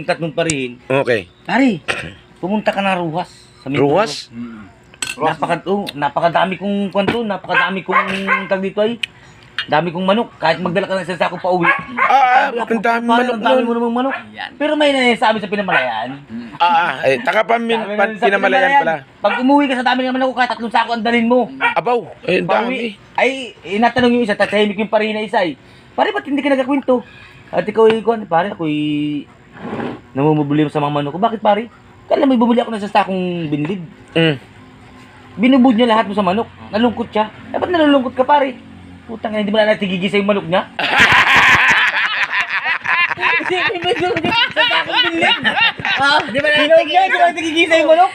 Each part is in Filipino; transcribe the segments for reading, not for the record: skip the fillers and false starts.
tatlong parihin. Okay. Pare, pumunta ka na Ruhas. Sa Mindoro. Ruhas? Napakadami kong kwanto, napakadami kong tag dito ay. Dami kong manok, kahit magdala ka ng isang sako pa uwi. Ang dami manok Ang dami nun. mo namang manok. Pero may nasabi sa pinamalayan. Taka pinamalayan pala. Pag umuwi ka sa dami ng manok, kahit tatlong sako ang dalhin mo. Abaw, ang dami. Ay, inatanong yung isa, tatahimik yung pare na isa ay. Pare, ba't hindi ka nagkakwento? At ikaw ay, pare, ako'y namumubuli sa mga manok ko. Bakit pare? Kala may bumuli ako ng isang sakong binlid. Binubud niya lahat mo sa manok. Nalungkot siya. Eh, ba't nalulungkot ka pare? Putang ina, hindi mo na natigigisa yung manok niya? Kasi may manok niya sa sakong binlid. Di ba natigigisa yung manok?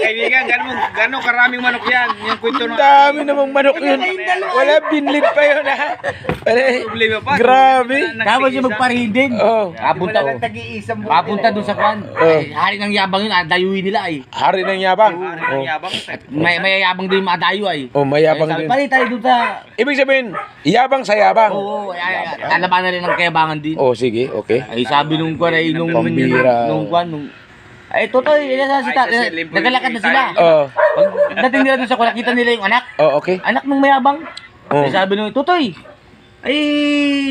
Kaibigan, gano'ng karaming manok yan. Yung kwento Ang ng... dami namang manok yun. Wala, binlid pa yun ha. Problema pa. Grabe. Tapos yung magparihin din. Oh. Papunta dun sa kwan. Ay, hari ng yabang yun, dayuin nila ay. Hari ng yabang. Ang yabang. May yabang din yung mga dayo ay. Oh, mayabang din. Pare tayo dun sa... Ibig sabihin, yabang sa yabang. Oo, lalaban na rin ng kayabangan din. Oh, sige, okay. Ay sabi nung kwan ay nung Pambira. ay totoy, naglalakad na sila. Oh, Pagdating nila doon sa kwan, nakita nila yung anak. oh, okay. Anak ng mayabang. Oh. Ay sabi nung Totoy, ay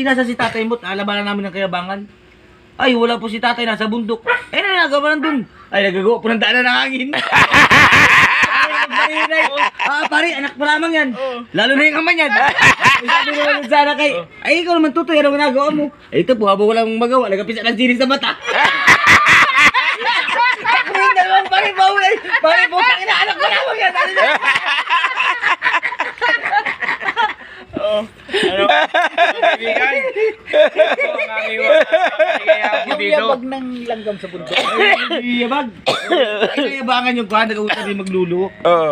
nasa si tatay mo, nalabanan namin ng kayabangan. Ay wala po si tatay, nasa bundok. Ay nagagawa nandun. Ay nagagawa po ng daanan ng hangin. Pare, anak pa lamang yan. Lalo na yung ama niyan. Sabi naman sa anak ay ikaw naman Totoy, anong ginagawa mo? Ay ito po, habang walang magawa, nagapisa ng sinis sa mata. Yung dalawang pare, pare po, tangina, anak pa lamang yan. Kaibigan. Ang aming mga dito. ng langgam sa bundok. Ay, yabag. Ay, kayabangan yung kuhan, nag-uusap yung maglulo. Oo.